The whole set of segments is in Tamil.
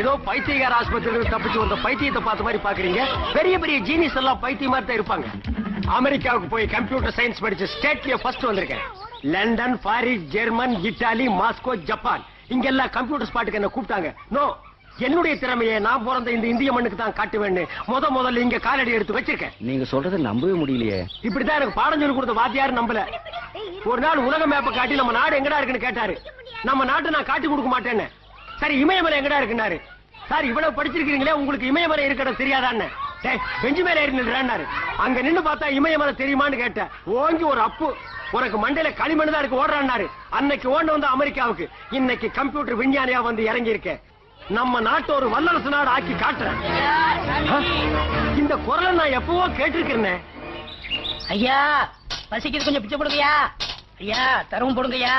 ஏதோ பைத்தியகார ஆஸ்பத்திரியில் தப்பிச்சு வந்த பைத்தியத்தை பார்த்த மாதிரி பாக்குறீங்க. பெரிய பெரிய ஜீனியஸ் எல்லாம் பைத்தியமா தான் இருப்பாங்க. அமெரிக்காவுக்கு போய் கம்ப்யூட்டர் சயின்ஸ் படிச்சு ஸ்டேட்லயே ஃபர்ஸ்ட் வந்திருக்கேன். London, Paris, German, Italy, Moscow, Japan இங்க எல்லாம் கம்ப்யூட்டர் ஸ்பாட்டுக்கு என்ன கூப்பிட்டாங்க. நோ, என்னுடைய திறமையை நான் பிறந்த இந்த இந்திய மண்ணுக்கு தான் காட்டுவேன்னு முதல்ல இங்க காலடி எடுத்து வச்சிருக்கேன். நீங்க சொல்றதை நம்பவே முடியலையே. இப்படித்தான் எனக்கு பாடம் சொல்லி கொடுத்த வாத்தியார் நம்பல. ஒரு நாள் உலக மேப்பை காட்டி நம்ம நாடு எங்கடா இருக்குன்னு கேட்டாரு. நம்ம நாட்டை நான் காட்டி கொடுக்க மாட்டேன்னு. சரி, இமயமலை எங்கடா இருக்குன்னாரு. சார், இவ்வளவு படிச்சிருக்கீங்களே, உங்களுக்கு இமயமலை இருக்கிறது தெரியாதான்னு. பெஞ்சு மேல ஏறினாரு. அங்க நின்னு பார்த்தா இமயமலை தெரியுமான்னு கேட்டேன். ஓங்கி ஒரு அப்பு, உனக்கு மண்டையில களிமண் தான் இருக்கு ஓடுறாரு. அன்னைக்கு ஓண்டு வந்து அமெரிக்காவுக்கு, இன்னைக்கு கம்ப்யூட்டர் விஞ்ஞானியா வந்து இறங்கி இருக்கேன். நம்ம நாட்டு ஒரு வல்லரசு நாடு ஆக்கி காட்டுறேன். இந்த குரலை நான் எப்பவோ கேட்டிருக்கிறேன். ஐயா, பசிக்குது, கொஞ்சம் பிச்சை போடுங்கய்யா. ஐயா, தரவும் போடுங்கய்யா.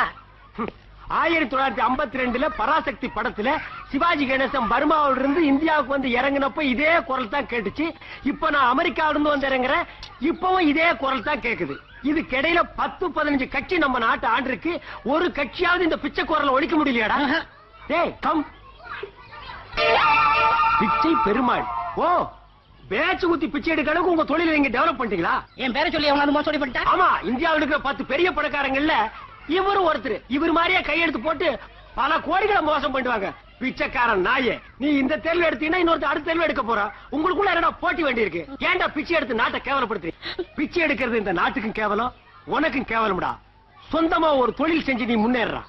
1952 பராசக்தி படத்துல சிவாஜி கணேசன் பர்மாவில இருந்து இந்தியாவுக்கு வந்து இறங்கினப்ப இதே குரல் தான் கேட்டுச்சு. இப்ப நான் அமெரிக்காவில இருந்து வந்து இறங்குறேன், இப்பவும் இதே குரல் தான் கேக்குது. இதுக்கு இடையில 10-15 கட்சி நம்ம நாட்டு ஆண்டிருக்கு. ஒரு கட்சியாவது இந்த பிச்சை குரலை ஒழிக்க முடியலையாடா? டேய் கம். பிச்சை பெருமாள். ஓ, பேச்சு குத்தி பிச்சை எடுக்க அளவுக்கு உங்க தொழிலை நீங்க டெவலப் பண்ணிட்டீங்களா? என் பேரை சொல்லி அவங்க மோசடி பண்ணிட்டா? ஆமா, இந்தியாவில் இருக்கிற 10 பெரிய பணக்காரங்கள்ல இவரு ஒருத்தர். இவர் மாதிரியே கையெடுத்து போட்டு பல கோடிகளை மோசம் பண்ணுவாங்க. பிச்சைக்காரன் நாயே, நீ இந்த தேர்வு எடுத்தீங்கன்னா இன்னொருத்த அடுத்த தேர்வு எடுக்க போற. உங்களுக்குள்ள என்னடா போட்டி வேண்டி இருக்கு? ஏன்டா பிச்சை எடுத்து நாட்டை கேவலப்படுத்துறீங்க? பிச்சை எடுக்கிறது இந்த நாட்டுக்கும் கேவலம், உனக்கும் கேவலம்டா. சொந்தமா ஒரு தொழில் செஞ்சு நீ முன்னேறா.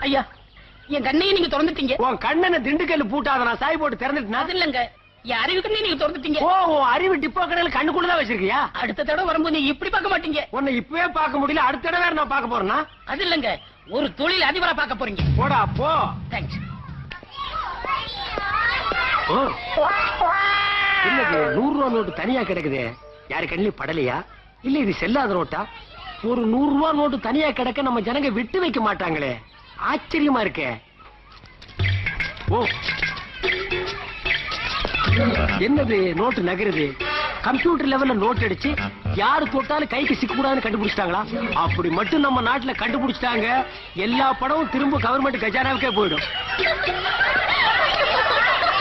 ஐயா, என் கண்ணையும் நீங்க திறந்துட்டீங்க. உன் கண்ணனை திண்டுக்கல் பூட்டாத நான் சாய் போட்டு திறந்துட்டேன். அது இல்லங்க, என் அறிவு கண்ணை நீங்க திறந்துட்டீங்க. ஓ, அறிவு டிப்போ கடையில கண்ணுக்குள்ளதான் வச்சிருக்கியா? அடுத்த தடவை வரும்போது நீங்க இப்படி பார்க்க மாட்டீங்க. உன்னை இப்பவே பார்க்க முடியல, அடுத்த தடவை நான் பார்க்க போறேன்னா? அது இல்லங்க, ஒரு தொழில் அதிபரா பார்க்க போறீங்க. போடா போ. தேங்க்ஸ். என்னது 100 ரூபா நோட்டு தனியா கிடக்குது? யாரு கண்ணிலும் படலையா? இல்ல இது செல்லாத நோட்டா? ஒரு 100 ரூபா நோட்டு தனியா கிடக்க நம்ம ஜனங்க விட்டு வைக்க மாட்டாங்களே, ஆச்சரியமா இருக்கே. ஓ, என்னது நோட்டு நகருது? கம்ப்யூட்டர் லெவல்ல நோட் அடிச்சு யாரு தொட்டாலும் கைக்கு சிக்க கூடாதுன்னு கண்டுபிடிச்சிட்டாங்களா? அப்படி மட்டும் நம்ம நாட்டுல கண்டுபிடிச்சிட்டாங்க, எல்லா படமும் திரும்ப கவர்மெண்ட் கஜானாவுக்கே போயிடும்.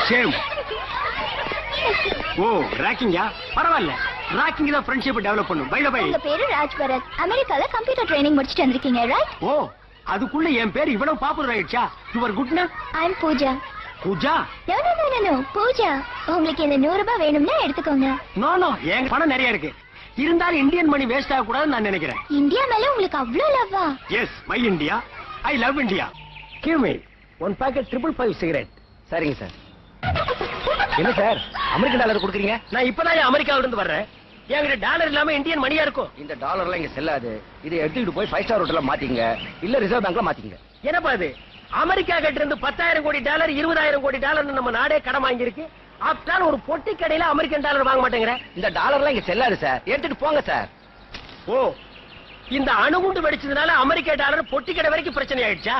சேம். ஓ, ராக்கிங்கா? பரவாயில்ல, ராக்கிங் தான் ஃப்ரெண்ட்ஷிப் டெவலப் பண்ணும். Bye bye. உங்க பேரு ராஜ்பரத். அமெரிக்கால கம்ப்யூட்டர் ட்ரைனிங் முடிச்சிட்டு வந்திருக்கீங்க, ரைட்? ஓ, அதுக்குள்ள என் பேர் இவ்வளவு பாப்புலர் ஆயிடுச்சா? Your good name? I am Pooja. Pooja? No no no no, Pooja. உங்களுக்கு இந்த 100 ரூபாய் வேணும்னா எடுத்துக்கோங்க. நோ நோ, என் பணம் நிறைய இருக்கு. இருந்தாலும் இந்தியன் மணி வேஸ்ட் ஆக கூடாதுன்னு நான் நினைக்கிறேன். இந்தியா மேல உங்களுக்கு அவ்ளோ லவ்வா? Yes, my India, I love India. Give me 1 packet 555 cigarette. சரிங்க சார். என்ன சார், அமெரிக்கன் டாலர் கொடுக்குறீங்க? நான் இப்பதான் அமெரிக்காவில இருந்து வர்றேன். என்கிட்ட டாலர் இல்லாம இந்தியன் மணியா இருக்கும். இந்த டாலர்லாம் இங்க செல்லாது. இதை எடுத்துக்கிட்டு போய் 5 ஸ்டார் ஹோட்டல்ல மாத்திங்க, இல்ல ரிசர்வ் பேங்க்ல மாத்திங்க. என்னப்பா இது? அமெரிக்கா கிட்ட இருந்து 10,000 கோடி டாலர் 20,000 கோடி டாலர் நம்ம நாடே கடன் வாங்கி இருக்கு. ஆப்டால் ஒரு பொட்டி கடையில அமெரிக்கன் டாலர் வாங்க மாட்டேங்கிற. இந்த டாலர்லாம் இங்க செல்லாது சார், எடுத்துட்டு போங்க சார். ஓ, இந்த அணுகுண்டு வெடிச்சதுனால அமெரிக்கா டாலர் பொட்டி கடை வரைக்கும் பிரச்சனை ஆயிடுச்சா?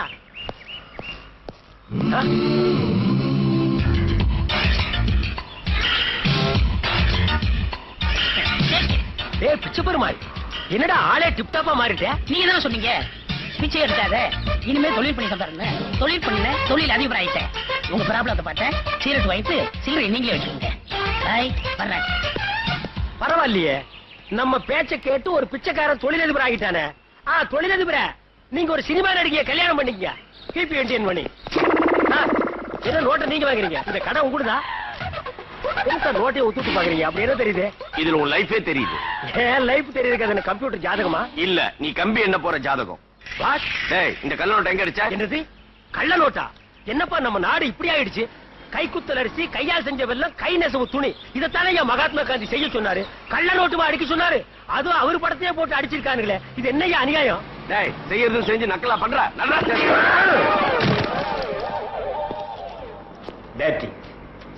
ஏய் பிச்சை பெருமாள், என்னடா ஆளே டிப்டாப்பா மாறிட்ட? நீங்க தானே சொன்னீங்க பிச்சை எடுத்தாத, இனிமே தொழில் பண்ணி தந்தாருங்க. தொழில் பண்ணல, தொழில் அதிபர் ஆயிட்டேன். உங்க ப்ராப்ளத்தை பார்த்தேன், சீரட் வைத்து சீக்கிரம் நீங்களே வச்சுக்கோங்க. வர்றேன். பரவாயில்லையே, நம்ம பேச்ச கேட்டு ஒரு பிச்சைக்காரன் தொழிலதிபர் ஆகிட்டானே. தொழிலதிபர, நீங்க ஒரு சினிமா நடிகைய கல்யாணம் பண்ணிக்க. கிபி என்டிஎன் மணி. என்ன நோட்டை நீங்க வாங்குறீங்க? இந்த கடை உங்களுதா? நோட்டையை ஒத்துட்டு பாக்குறீங்க, அப்படி என்ன தெரியுது? இதுல உன் லைஃபே தெரியுது. ஏன் லைஃப் தெரியுது? அது கம்ப்யூட்டர் ஜாதகமா? இல்ல, நீ கம்பி என்ன போற ஜாதகம். இந்த கள்ள நோட்டை எங்க அடிச்சா? என்னது கள்ள நோட்டா? என்னப்பா நம்ம நாடு இப்படி ஆயிடுச்சு? கைக்குத்தல் அரிசி, கையால் செஞ்ச வெல்லம், கை நெசவு துணி, இதைத்தானே என் மகாத்மா காந்தி செய்ய சொன்னாரு. கள்ள நோட்டுமா அடிக்க சொன்னாரு? அதுவும் அவர் படத்தையே போட்டு அடிச்சிருக்கானுங்களே, இது என்னையா அநியாயம்? செய்யறதும் செஞ்சு நக்கலா பண்ற. நல்லா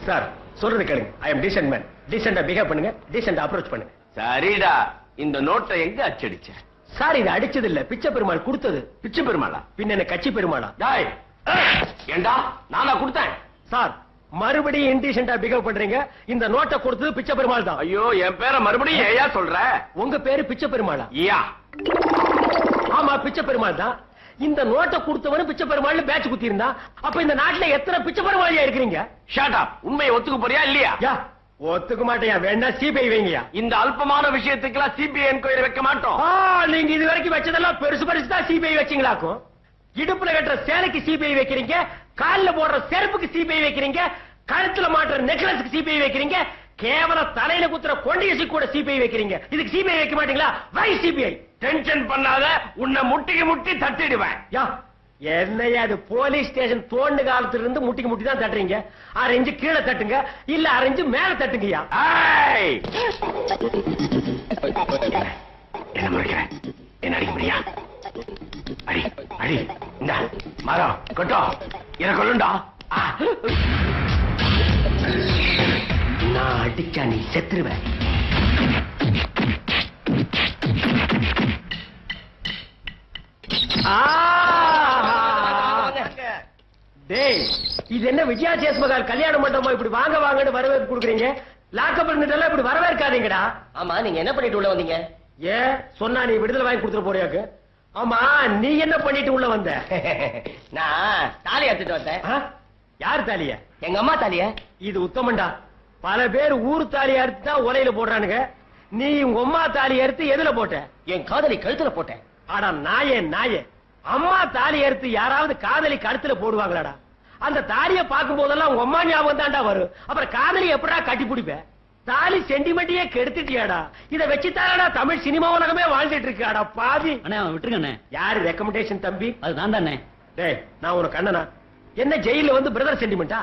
சார் சொல்றது கேளுங்க. ஐ அம் டீசன்ட் மேன். டீசெண்டா பிஹேவ் பண்ணுங்க, டீசெண்டா அப்ரோச் பண்ணுங்க. சரிடா, இந்த நோட்டை எங்க அச்சடிச்ச? சார், இது அடிச்சது இல்ல, பிச்சை பெருமாள் கொடுத்தது. பிச்சை பெருமாளா? பின்ன என்ன கட்சி பெருமாளா? ஏண்டா நானா கொடுத்தேன்? சார், மறுபடியும் இன்டீசெண்டா பிஹேவ் பண்றீங்க. இந்த நோட்டை கொடுத்தது பிச்சை பெருமாள் தான். ஐயோ, என் பேரை மறுபடியும் ஏயா சொல்ற? உங்க பேரு பிச்சை பெருமாளா? யா. ஆமா, பிச்சை பெருமாள் தான். இந்த நோட்டை கொடுத்தவனு பிச்சை பெருமாள் பேட்ச் குத்தி இருந்தா அப்ப இந்த நாட்டுல எத்தனை பிச்சை பெருமாளியா இருக்கிறீங்க? Shut up. உண்மையை ஒத்துக்க போறியா இல்லையா? யா ஒத்துக்க மாட்டேயா, வேணா சிபிஐ வைங்கயா. இந்த அல்பமான விஷயத்துக்கெல்லாம் சிபிஐ என்கொயரி வைக்க மாட்டோம். நீங்க இது வரைக்கும் வச்சதெல்லாம் பெருசு பெருசு தான் சிபிஐ வச்சீங்களாக்கும். இடுப்புல கட்டுற சேலைக்கு சிபிஐ வைக்கிறீங்க, கால்ல போடுற செருப்புக்கு சிபிஐ வைக்கிறீங்க, கழுத்துல மாட்டுற நெக்லஸ்க்கு சிபிஐ வைக்கிறீங்க, கேவல தலையில குத்துற கொண்டையசி கூட சிபிஐ வைக்கிறீங்க. இதுக்கு சிபிஐ வைக்க மாட்டீங்களா? வை சிபிஐ. டென்ஷன் பண்ணாத, உன்னை முட்டிக்கு முட்டி தட்டிடுவேன். யா என்னையா அது போலீஸ் ஸ்டேஷன் தோண்டு காலத்துல இருந்து முட்டிக்கு முட்டி தான் தட்டுறீங்க. அரைஞ்சு கீழே தட்டுங்க, இல்ல அரைஞ்சு மேல தட்டுங்கய்யா. என்ன முறைக்கிறேன்? என்ன அடிக்க முடியா? அடி அடி. இந்த மரம் கொட்டோ எனக்கு கொள்ளுண்டா. நான் அடிச்சா நீ செத்துருவ. டேய் இது என்ன விஜயா சேஸ்மகால் கல்யாண மண்டபமா இப்படி வாங்க வாங்கன்னு வரவேற்பு கொடுக்குறீங்க? லாக்கப் இருந்துட்டெல்லாம் இப்படி வரவேற்காதீங்கடா. ஆமா, நீங்க என்ன பண்ணிட்டு உள்ள வந்தீங்க? ஏன் சொன்னா நீ விடுதலை வாங்கி கொடுத்துட்டு போறியாக்கு? ஆமா நீ என்ன பண்ணிட்டு உள்ள வந்த? நான் தாலி எடுத்துட்டு வந்தேன். யார் தாலிய? எங்க அம்மா தாலிய. இது உத்தமண்டா. பல பேர் ஊர் தாலி அறுத்து தான் உலையில போடுறானுங்க. நீ உங்க அம்மா தாலி அறுத்து எதுல போட்ட? என் காதலி கழுத்துல போட்டேன். ஆடா நாயே நாயே, அம்மா தாலி அறுத்து யாராவது காதலி கழுத்துல போடுவாங்களாடா? அந்த தாலிய பார்க்கும் போதெல்லாம் உங்க அம்மா ஞாபகம் தான்டா வரும். அப்புறம் காதலி எப்படா கட்டி பிடிப்ப? தாலி சென்டிமெண்ட்டையே கெடுத்துட்டியாடா. இத வச்சுதானடா தமிழ் சினிமா உலகமே வாழ்ந்துட்டு இருக்காடா பாவி. அண்ணே விட்டுருங்க அண்ணே. யாரு ரெக்கமெண்டேஷன் தம்பி? அது நான் தானே. டேய் நான் உனக்கு அண்ணனா? என்ன ஜெயில வந்து பிரதர் சென்டிமெண்டா?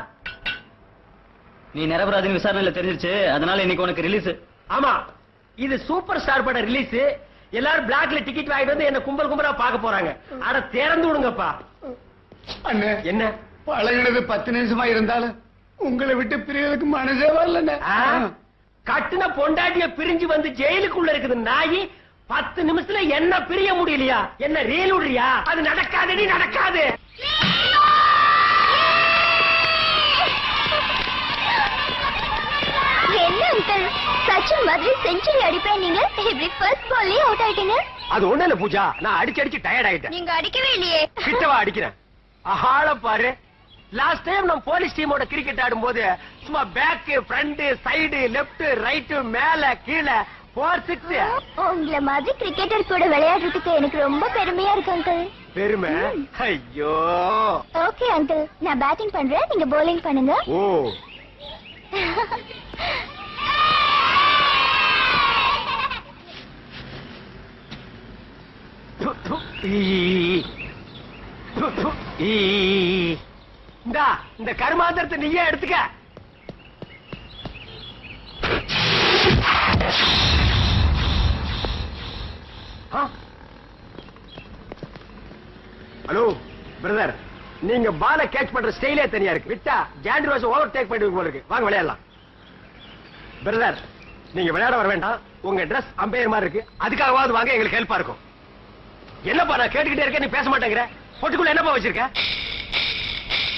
நீ நிரபராதின்னு விசாரணையில தெரிஞ்சிருச்சு, அதனால இன்னைக்கு உனக்கு ரிலீஸ். ஆமா இது சூப்பர் ஸ்டார் பட ரிலீஸ். எல்லாரும் பிளாக்ல டிக்கெட் வாங்கிட்டு வந்து என்ன கும்பல் கும்பலா பார்க்க போறாங்க. அட திறந்து விடுங்கப்பா. அண்ணே என்ன பழகினது 10 நிமிஷமா இருந்தாலும் உங்களை விட்டு பிரியறதுக்கு மனசே வரல. கட்டுன பொண்டாட்டிய பிரிஞ்சு வந்து ஜெயிலுக்குள்ள இருக்குது நாயி. 10 நிமிஷத்துல என்ன பிரிய முடியலையா? என்ன ரீல் விடுறியா? அது நடக்காதடி நடக்காது. என்ன அங்கிள் சச்சின் மாதிரி செஞ்சுரி அடிப்பேன், நீங்க இப்படி ஃபர்ஸ்ட் பால்லே அவுட் ஆயிட்டீங்க. அது ஒண்ணு இல்ல பூஜா, நான் அடிச்சு டயர்ட் ஆயிட்டேன். நீங்க அடிக்கவே இல்லையே. கிட்டவா அடிக்கிறேன். ஆள பாரு. லாஸ்ட் டைம் நம்ம போலீஸ் டீமோட கிரிக்கெட் ஆடும்போது சும்மா back front side left right மேல கீழே 4 6. உங்களை மாதிரி கிரிக்கெட்டர் கூட விளையாடுறதுக்கு எனக்கு ரொம்ப பெருமையா இருக்கு அங்கிள். பெருமை? ஐயோ. ஓகே அங்கிள், நான் பேட்டிங் பண்றேன், நீங்க bowling பண்ணுங்க. ஓ இந்த கருமாந்திரத்தை நீயே எடுத்துக்க. ஹலோ பிரதர், நீங்க பால கேட்ச் பண்ற ஸ்டைலே தனியா இருக்கு. விட்டா ஜாண்ட்ரோஸ் ஓவர் டேக் பண்ணிட்டு போல இருக்கு. வாங்க விளையாடலாம். பிரதர் நீங்க விளையாட வர வேண்டாம். உங்க டிரஸ் அம்பையர் மாதிரி இருக்கு, அதுக்காகவாவது வாங்க, எங்களுக்கு ஹெல்ப்பா இருக்கும். என்னப்பா நான் கேட்டுக்கிட்டே இருக்கேன், நீ பேச மாட்டேங்கிற. பொட்டுக்குள்ள என்னப்பா வச்சிருக்க?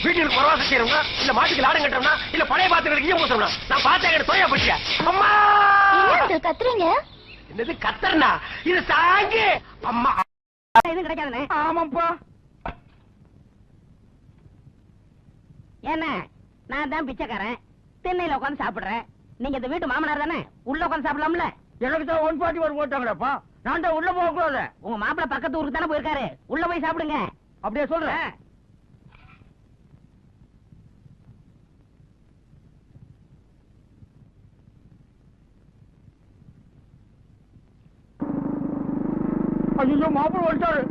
வீட்டுக்கு பரவாசம் செய்யறோம்னா, இல்ல மாட்டுக்கு லாடம் கட்டுறோம்னா, இல்ல பழைய பாத்திரங்களுக்கு ஈயம் பூசணும்னா? நான் பார்த்தேன் எனக்கு தொலையா போச்சியா. அம்மா கத்துறீங்க? என்னது கத்தர்னா? இது சாங்கி. அம்மா எதுவும் கிடைக்காதுண்ணே. ஆமாப்பா. என்ன நான் தான் பிச்சைக்காரன், திண்ணையில உட்காந்து சாப்பிடுறேன். நீங்க இந்த வீட்டு மாமனார் தானே, உள்ள உட்காந்து சாப்பிடலாம்ல. எனக்கு தான் 141 போட்டாங்கடாப்பா. நான் தான் உள்ள போக கூடாது. உங்க மாப்பிள்ள பக்கத்து ஊருக்கு தானே போயிருக்காரு, உள்ள போய் சாப்பிடுங்க. அப்படியே சொல்றேன். ஐயோ மாப்பிள்ள வந்துட்டாரு.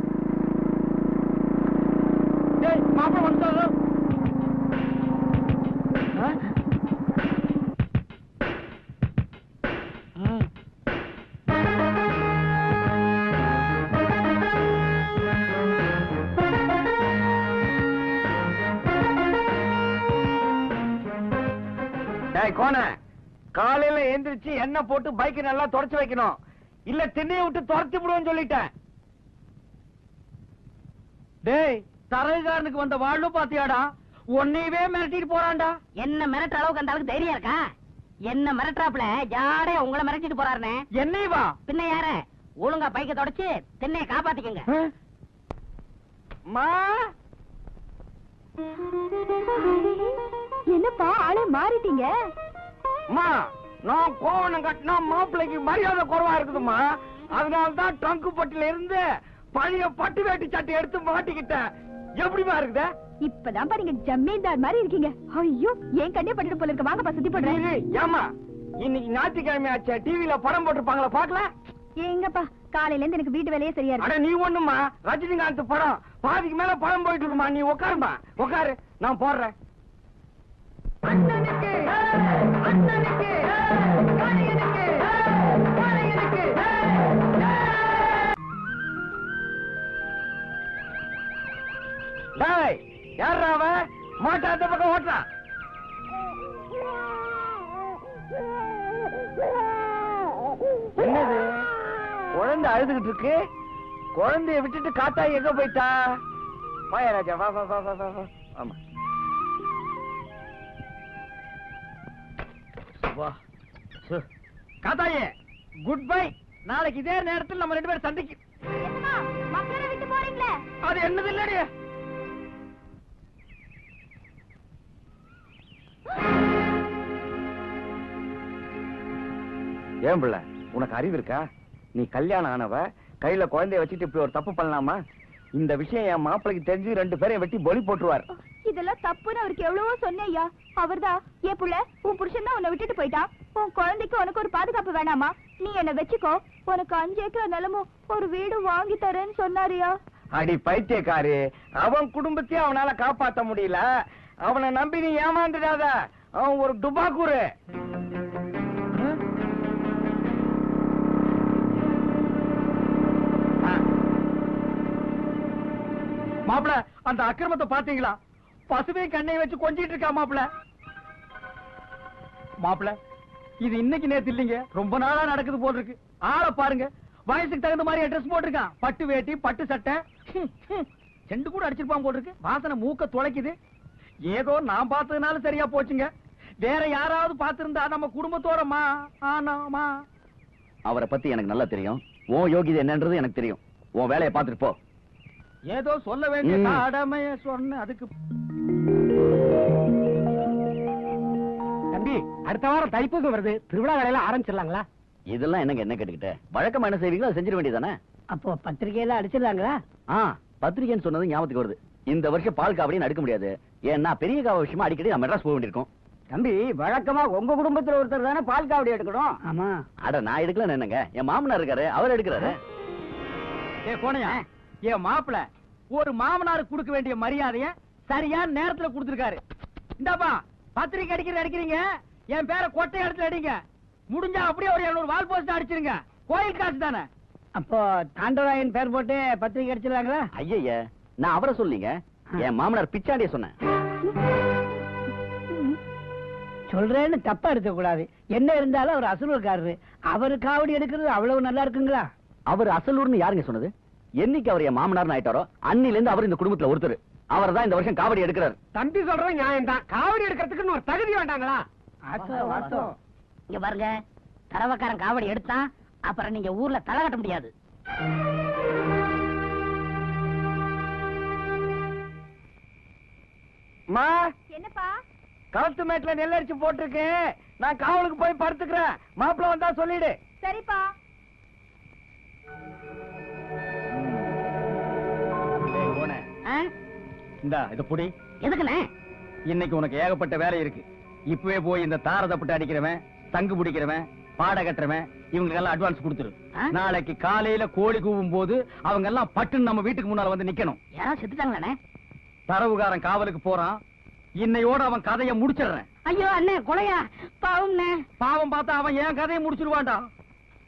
மாப்பிள்ள வந்துட்டாரு. கோன காலையில எந்திரிச்சு எண்ணெய் போட்டு பைக் நல்லா தொடச்சு வைக்கணும், இல்ல திண்ணையை விட்டு துரத்தி விடுவோம் சொல்லிட்டேன். டேய் தரகாரனுக்கு வந்த வாழ்வு பாத்தியாடா, உன்னையவே மிரட்டிட்டு போறான்டா. என்ன மிரட்டுற அளவுக்கு அந்த அளவுக்கு தைரியம் இருக்கா? என்ன மிரட்டுறாப்ல ஜாடையா உங்களை மிரட்டிட்டு போறாருனே. என்னைவா? பின்ன யார? ஒழுங்கா பைக்க தொடச்சு திண்ணையை காப்பாத்திக்கங்க. என்னப்பா ஆளே மாறிட்டீங்க? நான் கோவணம் கட்டினா மாப்பிள்ளைக்கு மரியாதை குறைவா இருக்குதுமா. அதனாலதான் ட்ரங்கு பட்டில இருந்து பழைய பட்டு வேட்டி சட்டை எடுத்து மாட்டிக்கிட்டேன். எப்படிமா இருக்குதா? இப்பதான் நீங்க ஜமீன்தார் மாதிரி இருக்கீங்க. ஐயோ, ஏன் கண்ணே பட்டுட்டு போல இருக்க. வாங்கப்பா சுத்தி போடுறேன். ஏமா இன்னைக்கு ஞாயிற்றுக்கிழமை ஆச்சா, டிவில படம் போட்டிருப்பாங்களா பாக்கல? எங்கப்பா காலையில இருந்து எனக்கு வீட்டு வேலையே சரியா அட இருக்கு. நீ ஒண்ணுமா, ரஜினிகாந்த் படம் பாதிக்கு மேல படம் போயிட்டு இருக்குமா. நீ உட்காருமா, உட்காரு, நான் போடுறேன். யாரா அவ மாட்டா அந்த பக்கம் ஓட்டுறான்? என்னது குழந்தை அழுதுகிட்டு இருக்கு? குழந்தைய விட்டுட்டு காத்தாய் எங்க போயிட்டா? வாயா ராஜா, வா வா வா வா வா வா. ஆமா வா. காத்தாயே குட் பை. நாளைக்கு இதே நேரத்தில் நம்ம 2 பேரும் சந்திக்கு. மக்களை விட்டு போறீங்களே, அது என்னது இல்லடி? ஏன் பிள்ளை, உனக்கு அறிவு இருக்கா? நீ கல்யாணம் ஆனவ கையில குழந்தைய வச்சுட்டு இப்படி ஒரு தப்பு பண்ணலாமா? இந்த விஷயம் என் மாப்பிளைக்கு தெரிஞ்சு 2 பேரையும் வெட்டி பொலி போட்டுருவார். இதெல்லாம் தப்புன்னு அவருக்கு எவ்வளவோ சொன்னேயா. அவர்தான் ஏன் புள்ள, உன் புருஷன் தான் உன்னை விட்டுட்டு போயிட்டான், உன் குழந்தைக்கு உனக்கு ஒரு பாதுகாப்பு வேணாமா, நீ என்ன வச்சுக்கோ, உனக்கு 5 ஏக்கர் நிலமும் ஒரு வீடு வாங்கி தரேன்னு சொன்னாரியா. அடி பைத்தியக்காரி, அவன் குடும்பத்தையும் அவனால காப்பாத்த முடியல. அவனை நம்பி நீ ஏமாந்துடாத. அவன் ஒரு டுபாக்கூரு. மாப்பிள, அந்த அக்கிரமத்தை பாத்தீங்களா? பசுவை கண்ணை வச்சு கொஞ்சிட்டு இருக்கா மாப்பிள. மாப்பிள, இது இன்னைக்கு நேத்து இல்லைங்க, ரொம்ப நாளா நடக்குது போல் இருக்கு. ஆளை பாருங்க, வயசுக்கு தகுந்த மாதிரி ட்ரெஸ் போட்டிருக்கான். பட்டு வேட்டி, பட்டு சட்டை, செண்டு கூட அடிச்சிருப்பான் போல் இருக்கு. வாசனை மூக்க துளைக்குது. ஏதோ நான் பார்த்ததுனால சரியா போச்சுங்க. வேற யாராவது பார்த்திருந்தா நம்ம குடும்பத்தோட ஆனாமா. அவரை பத்தி எனக்கு நல்லா தெரியும். உன் யோகிதை என்னன்றது எனக்கு தெரியும். உன் வேலையை பார்த்துட்டு போ. ஏதோ சொல்ல வேண்டிய கடமைய சொன்ன. அதுக்கு தம்பி, அடுத்த வாரம் தைப்பூசம் வருது, திருவிழா வேலையில ஆரம்பிச்சிடலாங்களா? இதெல்லாம் என்னங்க என்ன கேட்டுக்கிட்ட? வழக்கமா என்ன செய்வீங்களோ அதை செஞ்சிட வேண்டியதானே? அப்போ பத்திரிகையில அடிச்சிடலாங்களா? பத்திரிகைன்னு சொன்னது ஞாபகத்துக்கு வருது. இந்த வருஷம் பால் காவடின்னு அடுக்க முடியாது. ஏன்னா பெரிய காவ விஷயமா அடிக்கடி நம்ம மெட்ராஸ் போக வேண்டியிருக்கும். தம்பி, வழக்கமா உங்க குடும்பத்துல ஒருத்தர் தானே பால் காவடி எடுக்கணும். ஆமா. அட நான் எடுக்கல என்னங்க, என் மாமனார் இருக்காரு, அவர் எடுக்கிறாரு. கோணையா, என் மாப்பிள ஒரு மாமனாருக்கு கொடுக்க வேண்டிய மரியாதைய சரியான நேரத்துல கொடுத்திருக்காரு. இந்தாப்பா பத்திரிக்கை அடிக்கிறீங்க, என் பேரை கொட்டை இடத்துல அடிங்க. முடிஞ்சா அப்படியே ஒரு 200 வால் போஸ்ட் அடிச்சிருங்க. கோயில் காசு தானே. அப்போ தாண்டவராயன் பேர் போட்டு பத்திரிகை அடிச்சிடலாங்களா? ஐயா, நான் அவரை சொல்லிங்க, என் மாமனார் பிச்சாண்டிய சொன்னேன். சொல்றேன்னு தப்பா எடுக்க கூடாது. என்ன இருந்தாலும் அவர் அசலூர்காரரு. அவரு காவடி எடுக்கிறது அவ்வளவு நல்லா இருக்குங்களா? அவர் அசலூர்னு யாருங்க சொன்னது? என்னைக்கு அவர் என் மாமனார் ஆயிட்டாரோ அன்னில இருந்து அவர் இந்த குடும்பத்துல ஒருத்தர். அவர் தான் இந்த வருஷம் காவடி எடுக்கிறார். தம்பி சொல்றது நியாயம் தான். காவடி எடுக்கிறதுக்கு ஒரு தகுதி வேண்டாங்களா? இங்க பாருங்க, தரவக்காரன் காவடி எடுத்தான் அப்புறம் நீங்க ஊர்ல தலை கட்ட முடியாது. என்னப்பா? களத்து மேட்ல நெல்லரிச்சு போட்டிருக்கேன். நான் காவலுக்கு போய் படுத்துக்கிறேன். மாப்பிள்ள வந்தா சொல்லிடு. சரிப்பா. இந்தா இத புடி. எதுக்குண்ணே? இன்னைக்கு உனக்கு ஏகப்பட்ட வேலை இருக்கு. இப்பவே போய் இந்த தாரதப்பட்டு அடிக்கிறவன், தங்கு பிடிக்கிறவன், பாட கட்டுறவன் இவங்களுக்கு எல்லாம் அட்வான்ஸ் கொடுத்துரு. நாளைக்கு காலையில கோழி கூவும் போது அவங்க எல்லாம் பட்டுன்னு நம்ம வீட்டுக்கு முன்னால வந்து நிக்கணும். யாராவது செத்துட்டாங்களாண்ணே? தரவுகாரன் காவலுக்கு போறான். இன்னையோட அவன் கதையை முடிச்சிடுறேன். ஐயோ அண்ணே, கொலையா? பாவம்ண்ணே. பாவம் பார்த்தா அவன் என் கதையை முடிச்சிருவான்டா.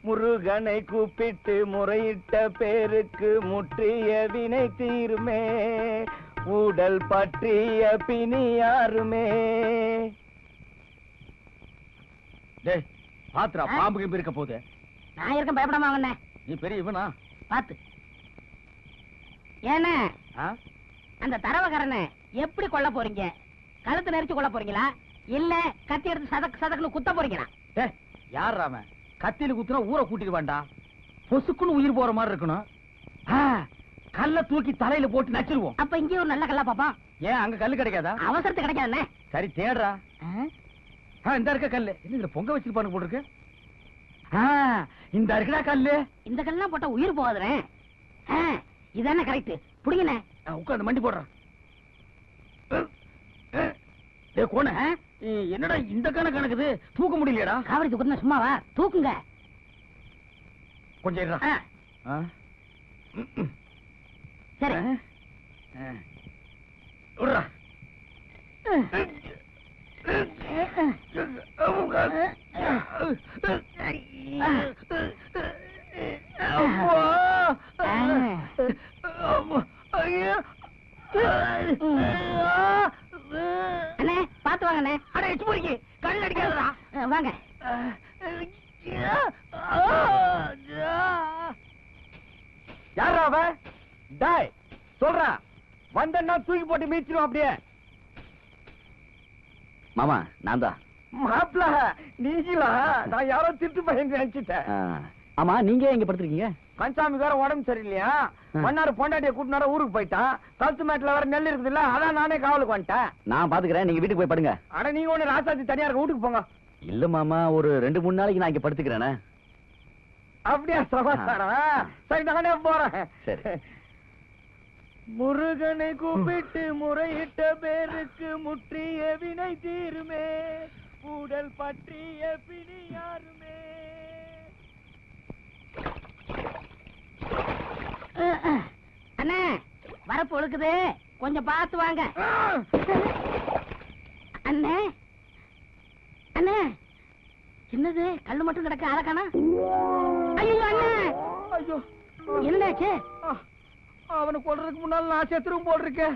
முருகனை கூப்பிட்டு முறையிட்ட பேருக்கு முற்றிய வினை தீருமே, உடல் பற்றிய பிணி யாருமே. டேய் பாத்துரா, பாம்பு கிம்பு இருக்க போகுது. நான் இருக்க பயப்படாம வாங்கண்ணே. நீ பெரிய இவனா? பாத்து ஏண்ணே, அந்த தரவக்காரனை எப்படி கொல்ல போறீங்க? கழுத்து நெரிச்சு கொல்ல போறீங்களா இல்ல கத்தி எடுத்து சதக்கு சதக்குன்னு குத்த போறீங்களா? டேய் யார் அவன்? கத்தியில குத்துனா ஊரை கூட்டிடுவான்டா. பொசுக்குன்னு உயிர் போற மாதிரி இருக்கணும். கல்ல தூக்கி தலையில போட்டு நச்சிருவோம். அப்ப இங்கே ஒரு நல்ல கல்லா பாப்பா. ஏன் அங்க கல்லு கிடைக்காதா? அவசரத்துக்கு கிடைக்காதுண்ணே. சரி தேடுறா. இந்த இருக்க கல்லு என்ன பொங்க வச்சிருப்பானு போட்டுருக்கு. இந்த இருக்குடா கல்லு. இந்த கல்லாம் போட்டா உயிர் போகாதுண்ணே. இதானே கரெக்ட். புடிங்கண்ணே. உட்காந்து மண்டி போடுறான். கோண என்னடா இந்த கணக்குது தூக்க முடியலடா. காவடி தூக்குனா சும்மாவா? தூக்குங்க கொஞ்சம் இருடா. சரி விடுறா. அண்ணே பாத்து வாங்கண்ணே. அட எச்சு போறீங்க கல் அடிக்காதடா. வாங்க. யாரா அவ? டேய் சொல்றா. வந்தன்னா தூக்கி போட்டு மீச்சிரும் அப்படியே. மாமா நான் தான். மாப்ள நீங்களா? நான் யாரோ திட்டு பையன் நினைச்சிட்டேன். ஆமா நீங்க எங்க படுத்துருக்கீங்க? கன்சாமி வேற உடம்பு சரியில்லையா? மன்னாரு பொண்டாட்டிய கூட்டினார ஊருக்கு போயிட்டான். கழுத்து மேட்ல வேற நெல் இருக்குது இல்ல, அதான் நானே காவலுக்கு வந்துட்டேன். நான் பாத்துக்கிறேன், நீங்க வீட்டுக்கு போய் படுங்க. அட நீங்க ஒண்ணு ராசாத்தி தனியா இருக்க, வீட்டுக்கு போங்க. இல்ல மாமா ஒரு 2-3 நாளைக்கு நான் இங்க படுத்துக்கிறேனே. அப்படியா சமாச்சாரம்? சரி நானே போறேன். சரி. முருகனை கூப்பிட்டு முறையிட்ட பேருக்கு முற்றிய வினை தீருமே, உடல் பற்றிய பிணி யாருமே. அண்ணே வரப்பு ஒழுக்குது, கொஞ்சம் பார்த்து வாங்க. அண்ணே அண்ணே என்னது கல்லு மட்டும் கிடக்க அழகானா? ஐயோ அண்ணே, ஐயோ என்னாச்சு? அவனை கொல்றதுக்கு முன்னால நான் செத்துரும் போல் இருக்கேன்.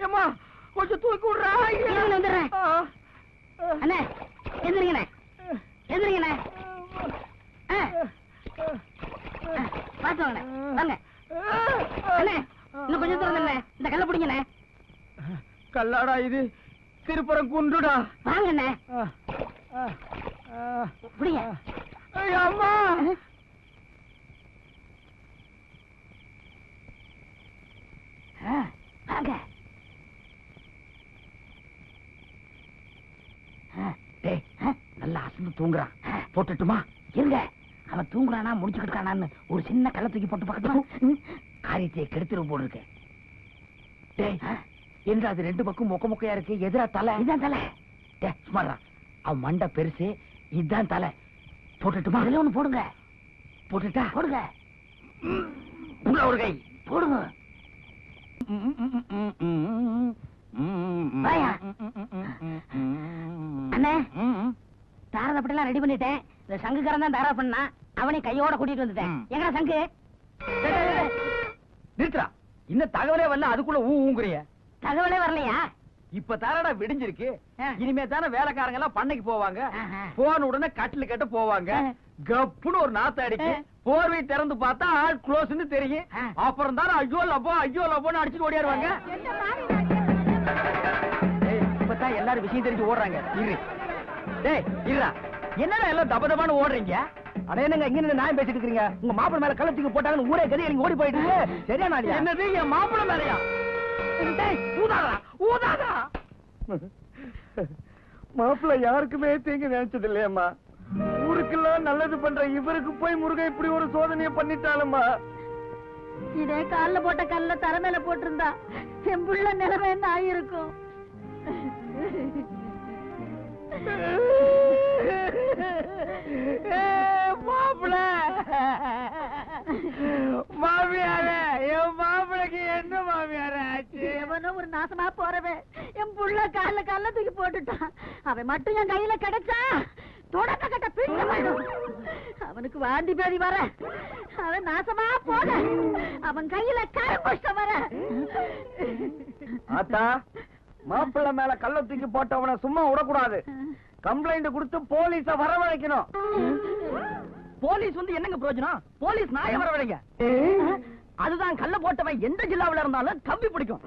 ஏம்மா கொஞ்சம் தூக்கி விடுறா. வந்துடுறேன். அண்ணே எந்திரிங்கண்ணே, எந்திரிங்கண்ணே. பார்த்து வாங்க வாங்க. அண்ணே இன்னும் கொஞ்சம் தூரம் தானே, இந்த கல்ல பிடிங்கண்ணே. கல்லாடா இது? திருப்புறம் குண்டுடா. வாங்கண்ணே பிடிங்க. அம்மா வாங்க. டேய் நல்லா அசந்து தூங்குறான், போட்டுட்டுமா? இருங்க, அவன் தூங்குறானா முடிச்சுக்கிட்டு இருக்கானான்னு ஒரு சின்ன கல்ல தூக்கி போட்டு பார்க்கணும். காரியத்தை கெடுத்துரும் போல் இருக்கு. டேய் என்று அது 2 பக்கம் மொக்க மொக்கையா இருக்கு, எதிரா தலை? இதான் தலை. டே சுமாரா, அவன் மண்டை பெருசு, இதுதான் தலை. போட்டுட்டுமா? அதுல ஒண்ணு போடுங்க. போட்டுட்டா? போடுங்க. உள்ள ஒரு கை போடுங்க. வாயா. அண்ணே தாரதப்பட்டெல்லாம் ரெடி பண்ணிட்டேன். இந்த சங்குக்காரன் தான் தாரா பண்ணா, அவனை கையோட கூட்டிட்டு வந்துட்டேன். எங்கடா சங்கு? நிறுத்துறா, இன்னும் தகவலே வரல, அதுக்குள்ள ஊங்குறிய. தகவலே வரலையா? இப்ப தானடா விடிஞ்சிருக்கு. இனிமே தானே வேலைக்காரங்க எல்லாம் பண்ணைக்கு போவாங்க. போன உடனே கட்டில கட்ட போவாங்க. கப்புன்னு ஒரு நாத்த அடிக்கு, போர்வை திறந்து பார்த்தா ஆள் க்ளோஸ்னு தெரியும். அப்புறம் தானே ஐயோ லப்போன்னு அடிச்சுட்டு ஓடியாருவாங்க. இப்பதான் எல்லாரும் விஷயம் தெரிஞ்சு ஓடுறாங்க. இரு டேய் இருடா, என்னடா எல்லாம் தபதபான்னு ஓடுறீங்க? அட என்னங்க இங்க நின்னு நான் பேசிட்டு இருக்கீங்க? உங்க மாப்பிள்ளை மேல கள்ளத்துக்கு போட்டாங்கன்னு ஊரே கதி நீங்க ஓடி போயிட்டு சரியா? நாளையா என்னது என் மாப்பிள்ளை மேலயா? ஊதாதா மாப்பிள்ளை யாருக்குமே தீங்கு நினைச்சது இல்லையம்மா. ஊருக்கெல்லாம் நல்லது பண்ற இவருக்கு போய் முருகன் இப்படி ஒரு சோதனையை பண்ணிட்டாலும்மா. இதே கால்ல போட்ட கல்ல தர மேல போட்டிருந்தா என் புள்ள நிலைமை என்ன ஆயிருக்கும்? மாப்பிள்ள மாமியார, என் மாப்பிளைக்கு என்ன மாமியார ஆச்சு? எவனோ ஒரு நாசமா போறவன் என் புள்ள கால்ல கல்ல தூக்கி போட்டுட்டான். அவன் மட்டும் என் கையில கிடைச்சா தொடக்க கட்ட பிடிக்கும். அவனுக்கு வாந்தி பேதி வர, அவன் நாசமா போன, அவன் கையில கரும்புஷ்டம் வர. ஆத்தா, மாப்பிள்ளை மேல கள்ள தூக்கி போட்டவனை சும்மா விடக்கூடாது. கம்ப்ளைண்ட் கொடுத்து போலீஸ வரவழைக்கணும். போலீஸ் வந்து என்னங்க பிரயோஜனம்? போலீஸ் நாய வரவழைங்க. அதுதான் கள்ள போட்டவன் எந்த ஜில்லாவில இருந்தாலும் கம்பி பிடிக்கும்.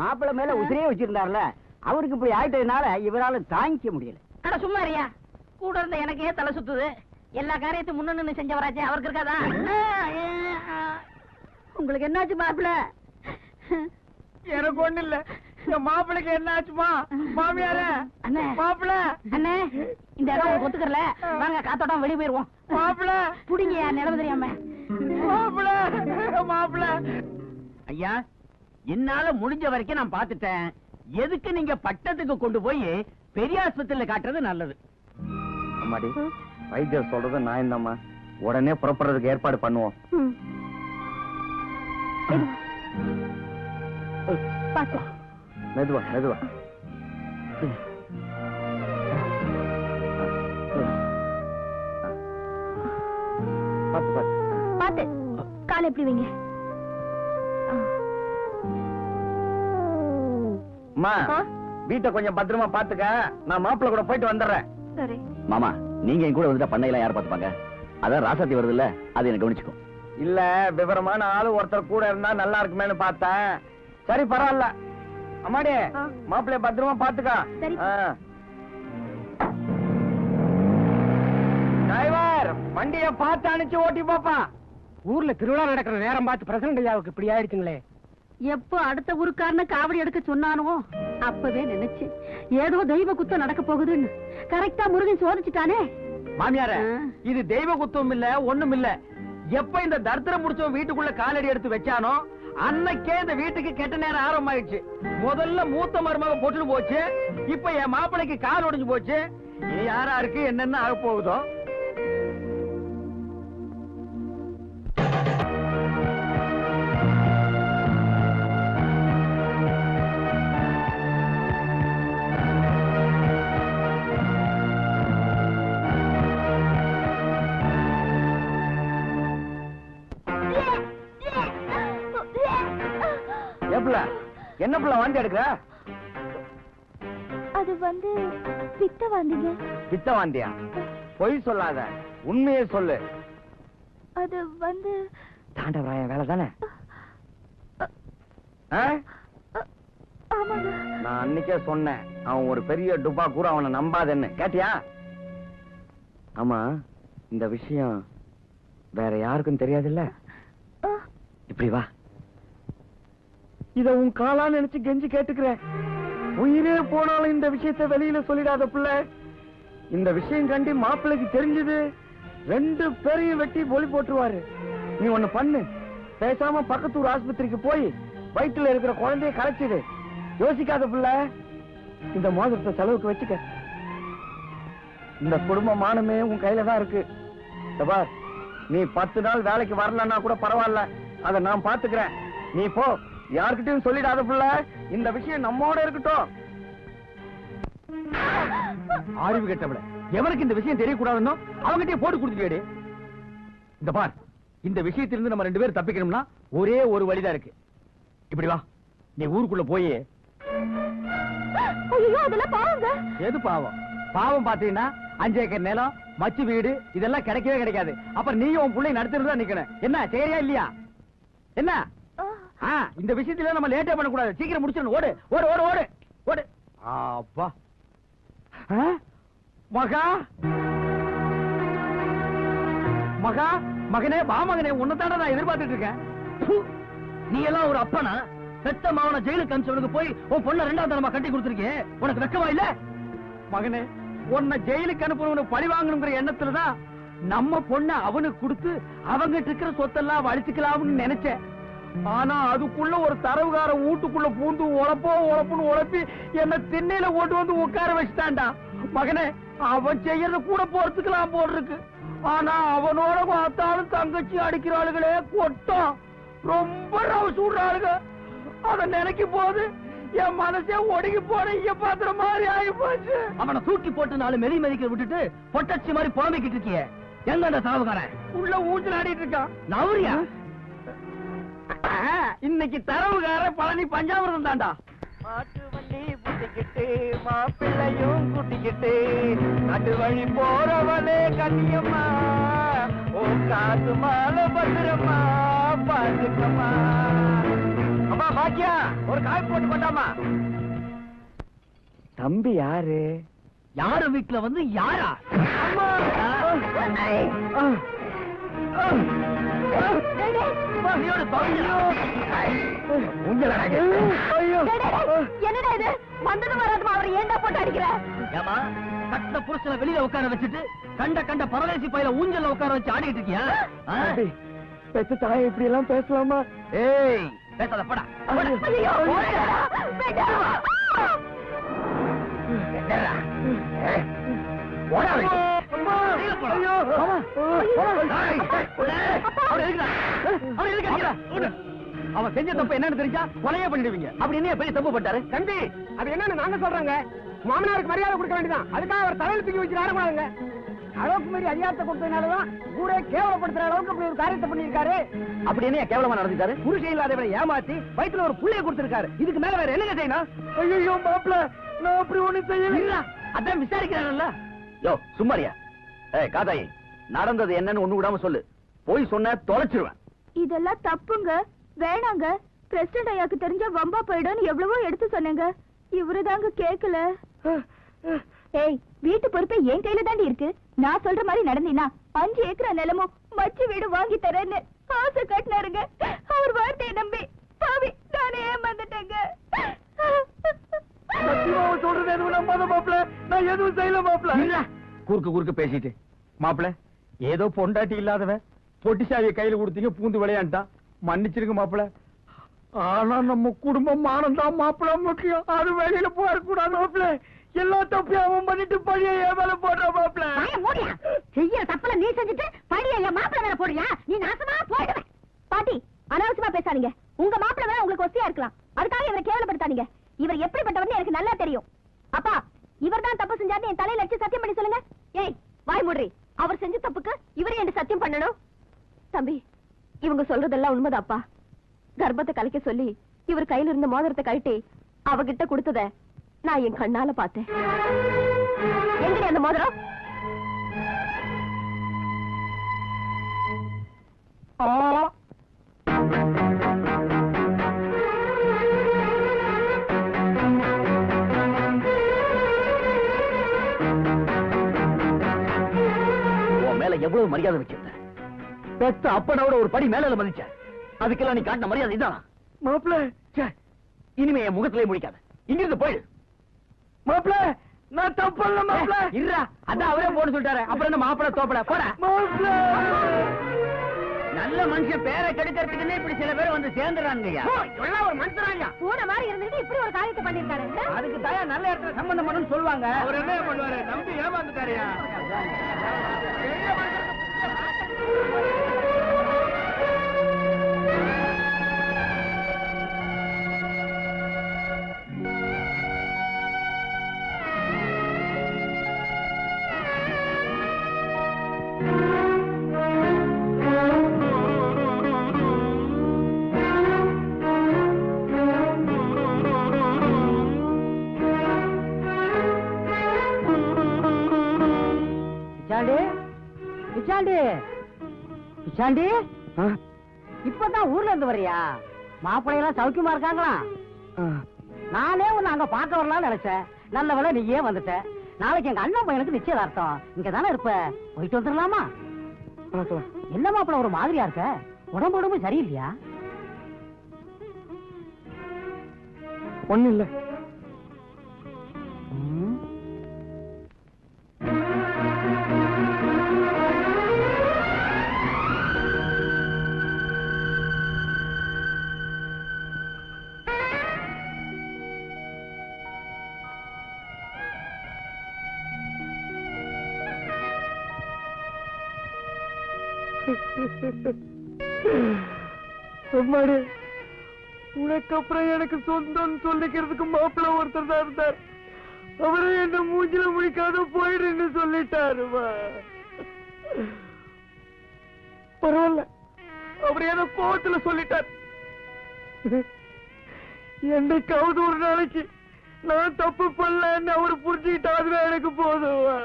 மாப்பிள்ளை மேல உசிரியே வச்சிருந்தாருல, அவருக்கு இப்படி ஆயிட்டதுனால இவரால தாங்கிக்க முடியல. அட சும்மா இருயா, கூட இருந்த எனக்கே தலை சுத்துது. எல்லா காரியத்தையும் முன்ன நின்னு செஞ்சவராச்சே அவருக்கு இருக்காதா? உங்களுக்கு என்னாச்சு மாப்பிள்ள? எனக்கு ஒண்ணு இல்ல. என் மாப்பிளைக்கு என்ன ஆச்சுமா? மாமியார அண்ணே, மாப்பிள அண்ணே, இந்த இடம் உங்களுக்கு ஒத்துக்கறல. வாங்க காத்தோட்டம் வெளிய போயிருவோம். மாப்பிள புடிங்க நிலவு தெரியாம. மாப்பிள மாப்பிள. ஐயா, என்னால முடிஞ்ச வரைக்கும் நான் பாத்துட்டேன். எதுக்கு நீங்க பட்டத்துக்கு கொண்டு போய் பெரிய ஆஸ்பத்திரியில காட்டுறது நல்லது. அம்மாடி, வைத்தியர் சொல்றது நான் இந்தம்மா. உடனே புறப்படுறதுக்கு ஏற்பாடு பண்ணுவோம். பாத்து மெதுவா மெதுவா. பாத்து பாத்து பாத்து காலை எப்படி வைங்க. அம்மா, ஆ? வீட்டை கொஞ்சம் பத்திரமா பாத்துக்க. நான் மாப்பிள்ள கூட போயிட்டு வந்துடுறேன். சரி. மாமா, நீங்க என் கூட வந்துட்டா பண்ணையெல்லாம் யார் பாத்துப்பாங்க? அதான் ராசாத்தி வருது இல்ல, அது எனக்கு கவனிச்சுக்கும். இல்ல, விவரமான ஆளு ஒருத்தர் கூட இருந்தா நல்லா இருக்குமேனு பார்த்தேன். சரி, பரவாயில்ல. அம்மாடி, மாப்பிள்ளைய பத்திரமா பாத்துக்க. சரி. டிரைவர், வண்டிய பார்த்து அனுப்பிச்சு ஓட்டி பாப்பா. ஊர்ல திருவிழா நடக்கிற நேரம் பார்த்து பிரசிடண்ட் ஐயாவுக்கு இப்படி ஆயிடுச்சுங்களே. எப்போ அடுத்த ஊருக்காரன காவடி எடுக்க சொன்னானோ அப்பவே நினைச்சு ஏதோ தெய்வ குத்தம் நடக்க போகுதுன்னு. கரெக்டா முருகன் சோதிச்சுட்டானே. மாமியார, இது தெய்வ குத்தம் இல்ல, ஒண்ணும் இல்ல. எப்ப இந்த தர்த்தரம் முடிச்சவன் வீட்டுக்குள்ள காலடி எடுத்து வச்சானோ அன்னைக்கே இந்த வீட்டுக்கு கெட்ட நேரம் ஆரம்பமாயிடுச்சு. முதல்ல மூத்த மருமக போட்டுட்டு போச்சு, இப்ப என் மாப்பிளைக்கு கால் உடைஞ்சு போச்சு. இனி யாரா இருக்கு என்னென்ன ஆக போகுதோ. என்ன பிள்ளை வாந்தி எடுக்கிற? அது வந்து பித்த வாந்திங்க. பித்த வாந்தியா? பொய் சொல்லாத, உண்மையே சொல்லு. அது வந்து தாண்டவராயன் வேலை தானே? ஆமாங்க. நான் அன்னைக்கே சொன்னேன், அவன் ஒரு பெரிய டுபா கூட, அவனை நம்பாதேன்னு. கேட்டியா? ஆமா, இந்த விஷயம் வேற யாருக்கும் தெரியாதுல்ல? இப்படி வா. இத உன் காலா நினைச்சு கெஞ்சி கேட்டுக்கிறேன். உயிரே போனாலும் இந்த விஷயத்தை வெளியில சொல்லிடாத புள்ள. இந்த விஷயம் கண்டி மாப்பிள்ளைக்கு தெரிஞ்சது 2 பேரையும் வெட்டி பொலி போட்டுருவாரு. நீ ஒண்ணு பண்ணு, பேசாம பக்கத்தூர் ஆஸ்பத்திரிக்கு போய் வயிற்றுல இருக்கிற குழந்தைய கலைச்சிடு. யோசிக்காத புள்ள, இந்த மோதிரத்தை செலவுக்கு வச்சுக்க. இந்த குடும்ப மானமே உன் கையில தான் இருக்கு. பார், நீ 10 நாள் வேலைக்கு வரலன்னா கூட பரவாயில்ல, அதை நான் பாத்துக்கிறேன். நீ போ, யாருக்கிட்டையும் சொல்லிடாத புள்ள. இந்த விஷயம் நம்மோட இருக்கட்டும். அறிவு கெட்டவள, எவனுக்கு இந்த விஷயம் தெரியக்கூடாதுன்னு அவங்கிட்டே போட்டு கொடுத்துட்டே. இந்த பார், இந்த விஷயத்திலிருந்து நம்ம 2 பேரும் தப்பிக்கணும்னா ஒரே ஒரு வழிதான் இருக்கு. இப்படி வா, நீ ஊருக்குள்ள போய். ஐயோ, அதெல்லாம் பாவங்க. எது பாவம்? பாவம் பாத்தீங்கன்னா 5 ஏக்கர் நிலம், மச்சு வீடு, இதெல்லாம் கிடைக்கவே கிடைக்காது. அப்புறம் நீயும் உன் பிள்ளை நடத்திட்டு நிக்கணும். என்ன சரியா இல்லையா? என்ன? இந்த விஷயத்துல நம்ம லேட்டே பண்ணக்கூடாது, சீக்கிரம் முடிச்சிடணும். ஓடு ஓடு ஓடு ஓடு ஓடு. அப்பா, மகா மகா, மகனே வா மகனே, உன்னதான நான் எதிர்பார்த்துட்டு இருக்கேன். நீ எல்லாம் ஒரு அப்பனா? பெத்த மாவன ஜெயிலுக்கு அனுப்பிச்சவனுக்கு போய் உன் பொண்ண 2ஆம் தரமா கட்டி கொடுத்துருக்கே, உனக்கு வெக்கமா இல்ல? மகனே, உன்னை ஜெயிலுக்கு அனுப்புறவனு பழி வாங்கணுங்கிற எண்ணத்துலதான் நம்ம பொண்ண அவனுக்கு கொடுத்து அவங்கிட்ட இருக்கிற சொத்தெல்லாம் வலிச்சுக்கலாம்னு நினைச்சேன். ஆனா அதுக்குள்ள ஒரு தரவுகார வீட்டுக்குள்ள பூந்து உழப்புன்னு உழப்பி என்ன திண்ணையில ஓட்டு வந்து உட்கார வச்சுட்டான்டா. மகனே, அவன் செய்யறது கூட பொறுத்துக்கலாம் போல் இருக்கு. ஆனா அவனோட பார்த்தாலும் தங்கச்சி அடிக்கிறாளுகளே கொட்டம், ரொம்ப ரவ சூடுறாளுங்க. அத நினைக்கும் போது என் மனசே ஒடுங்கி போன இங்க பாத்துற மாதிரி ஆகி போச்சு. அவனை தூக்கி போட்டு 4 மெதி மதிக்க விட்டுட்டு பொட்டச்சி மாதிரி புலம்பிக்கிட்டு இருக்கிய. எங்க அந்த தரவுகாரன்? உள்ள ஊஞ்சல் ஆடிட்டு இருக்கான். நவரியா? இன்னைக்கு தரவுகார பழனி பஞ்சாமிரதம் தாண்டா. மாட்டு வண்டி புட்டிக்கிட்டு மாப்பிள்ளையும் கூட்டிக்கிட்டு நடு வழி போறவளே கண்ணியம்மா, ஓ காசு மாலை பத்திரமா பாத்துக்கம்மா. அம்மா பாக்கியா, ஒரு காய் போட்டு கொண்டாமா. தம்பி யாரு? யாரு வீட்டுல வந்து யாரா? என்னடா இது வந்தது வராதுமா அவரை ஏண்டா போட்டு அடிக்கிற? ஏமா கட்ட புருஷனை வெளியில உட்கார வச்சுட்டு கண்ட பரதேசி பையில ஊஞ்சல்ல உட்கார வச்சு ஆடிட்டு இருக்கியா? பெத்த தாய் இப்படி எல்லாம் பேசலாமா? ஏய் பேசாத போடா. ஐயோ, வேண்டாம். அவன் செஞ்ச தப்பு என்னன்னு தெரிஞ்சா கொலையே பண்ணிடுவீங்க. அப்படி என்ன பெரிய தப்பு பட்டாரு? தம்பி அது என்னன்னு நாங்க சொல்றோங்க. மாமனாருக்கு மரியாதை கொடுக்க வேண்டியதான். அதுக்காக அவர் தலையில தூக்கி வச்சு ஆடக்கூடாதுங்க. அளவுக்கு மீறி அதிகாரத்தை கொடுத்ததுனாலதான் ஊரே கேவலப்படுத்துற அளவுக்கு அப்படி ஒரு காரியத்தை பண்ணிருக்காரு. அப்படி என்ன கேவலமா நடந்துட்டாரு? புருஷன் இல்லாதவரை ஏமாத்தி வயிற்றுல ஒரு புள்ளைய கொடுத்திருக்காரு. இதுக்கு மேல வேற என்னங்க செய்யணும்? ஐயோ மாப்பிள்ள, நான் அப்படி ஒண்ணு செய்யல. அதான் விசாரிக்கிறாங்கல்ல. யோ சும்மாரியா? ஏய் காதாயி, நடந்தது என்னன்னு ஒண்ணு விடாம சொல்லு. போய் சொன்ன தொலைச்சிருவேன். இதெல்லாம் தப்புங்க, வேணாங்க. பிரசிடண்ட் ஐயாக்கு தெரிஞ்ச வம்பா போயிடும்னு எவ்வளவோ எடுத்து சொன்னேங்க. இவருதாங்க கேக்கல. ஏய், வீட்டு பொறுப்பே என் கையில தாண்டி இருக்கு. நான் சொல்ற மாதிரி நடந்தீனா 5 ஏக்கர் நிலமும் மச்சி வீடு வாங்கி தரேன்னு ஆசை காட்டினாருங்க. அவர் வார்த்தையை நம்பி பாவி நானே ஏமாந்துட்டேங்க. சொல்றது எதுவும் நம்பாத மாப்பிள்ள, நான் எதுவும் செய்யல மாப்பிள்ள. குறுக்கு பேசிட்டு மாப்பிள்ள, ஏதோ பொண்டாட்டி இல்லாதவன் பொட்டிசாவிய கையில கொடுத்தீங்க, பூந்து விளையாண்டான். மன்னிச்சிருங்க மாப்பிள்ள. ஆனா நம்ம குடும்பம் மானம்தான் மாப்பிள்ள முக்கியம். அது வெளியில போறக்கூடாது மாப்பிள்ள. எல்லா தப்பையும் அவன் பண்ணிட்டு பழிய என் மேல போடுற மாப்பிள்ள. செய்ய தப்புல நீ செஞ்சுட்டு பழிய என் மாப்பிள்ள மேல போடுறியா? நீ நாசமா போயிடுவேன். பாட்டி, அனாவசியமா பேசாதீங்க. உங்க மாப்பிள்ள வேற உங்களுக்கு ஒஸ்தியா இருக்கலாம். அதுக்காக இவரை கேவலப்படுத்தாதீங்க. இவர் எப்படிப்பட்டவர்னு எனக்கு நல்லா தெரியும். அப்பா, இவர் தான் தப்பு செஞ்சாருன்னு என் தலையில வச்சு சத்தியம் பண்ணி சொல்லுங்க. ஏய், வாய் மூடுறி. அவர் செஞ்ச தப்புக்கு இவரே என்ன சத்தியம் பண்ணணும்? தம்பி, இவங்க சொல்றதெல்லாம் உண்மைதாப்பா. கர்ப்பத்தை கலைக்க சொல்லி இவர் கையில இருந்த மோதிரத்தை கழட்டி அவகிட்ட கொடுத்தத நான் என் கண்ணால பார்த்தேன். எங்கடி அந்த மோதிரம்? உன் மேல எவ்வளவு மரியாதை வச்சிருந்த? பெத்த அப்பனோட ஒரு படி மேல மதிச்ச. அதுக்கெல்லாம் நீ காட்டின மரியாதை இதானா? மாப்பிள்ள, இனிமே என் முகத்திலே முடிக்காத. இங்கிருந்து போயிடு. மாப்பிள்ள, நான் தப்பல்ல மாப்பிள்ள. இருடா, அதான் அவரே போட சொல்லிட்டாரு. அப்புறம் என்ன மாப்பிள்ள தோப்பட போட. மாப்பிள்ள, நல்ல மனுஷன் பேரை கெடுக்கிறதுக்குன்னு இப்படி சில பேர் வந்து சேர்ந்துறாங்கய்யா. எல்லாம் ஒரு மனுஷனாயா? பூனை மாதிரி இருந்துட்டு இப்படி ஒரு காரியத்தை பண்ணிருக்காரு. அதுக்கு தாயா நல்ல இடத்துல சம்பந்தம் பண்ணணும்னு சொல்லுவாங்க. அவர் என்ன பண்ணுவாரு? நம்பி ஏமாந்துட்டாருயா. பிச்சாண்டி, இப்பதான் ஊர்ல இருந்து வர்றியா? மாப்பிள்ளையெல்லாம் சௌக்கியமா இருக்காங்களா? நானே உன்னை அங்க பார்க்க வரலாம்னு நினைச்சேன். நல்ல வேளை நீயே வந்துட்ட. நாளைக்கு எங்க அண்ணன் பையனுக்கு நிச்சயதார்த்தம். இங்க தானே இருப்ப, போயிட்டு வந்துடலாமா? என்ன மாப்பிள்ள ஒரு மாதிரியா இருக்க? உடம்பு சரியில்லையா? ஒண்ணு இல்ல. அம்மாடி, உனக்கு அப்புறம் எனக்கு சொந்தம் சொல்லிக்கிறதுக்கு மாப்பிள்ள ஒருத்தர் தான் இருந்தார். அவரை என்ன மூஞ்சில முடிக்காத போயிடுன்னு சொல்லிட்டாருமா. பரவாயில்ல, அவர் என்ன கோவத்துல சொல்லிட்டார். என்னைக்காவது ஒரு நாளைக்கு நான் தப்பு பண்ணலன்னு அவரு புரிஞ்சுக்கிட்டா அதுவே எனக்கு போதுமா.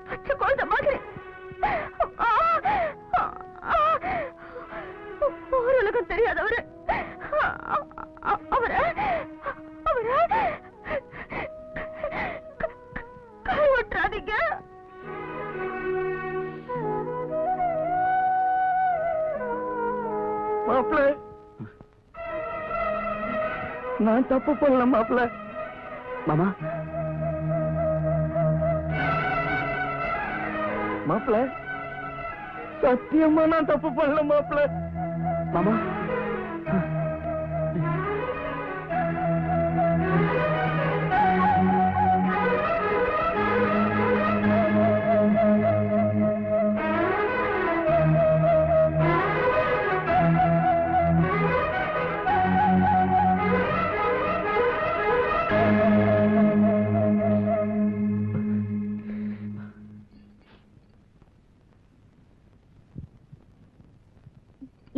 பச்சை குழந்தை மாதிரி ஓரளவுக்கு தெரியாதவரு அவரை கை விட்டுறாதீங்க. மாப்பிள்ள, நான் தப்பு பண்ணல மாப்பிள்ள. மாமா, மாப்பிள்ள, சத்தியமா நான் தப்பு பண்ணல மாப்பிள்ள. மாமா,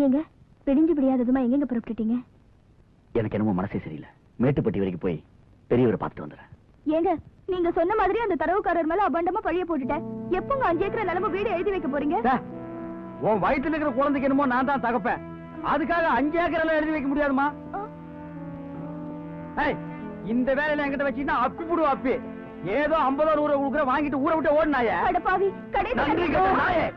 ஏங்க பிடிஞ்சு பிடியாததுமா எங்க புறப்பட்டுட்டீங்க? எனக்கு என்னமோ மனசே சரியில்லை. மேட்டுப்பட்டி வரைக்கும் போய் பெரியவரை பார்த்துட்டு வந்துடுறேன். ஏங்க நீங்க சொன்ன மாதிரி அந்த தரவுக்காரர் மேல அபண்டமா பழிய போட்டுட்டேன். எப்பங்க 5 ஏக்கர் நிலம வீடு எழுதி வைக்க போறீங்க? உன் வயித்துல இருக்கிற குழந்தைக்கு என்னமோ நான் தான் தகப்பேன். அதுக்காக 5 ஏக்கர் எல்லாம் எழுதி வைக்க முடியாதுமா. இந்த வேலையில என்கிட்ட வச்சீங்கன்னா அப்பி போடுவா அப்பி. ஏதோ 50 100 கொடுக்குற வாங்கிட்டு ஊரை விட்டு ஓடினாயே. அட பாவி, கடைசி நன்றி கெட்ட நாயே.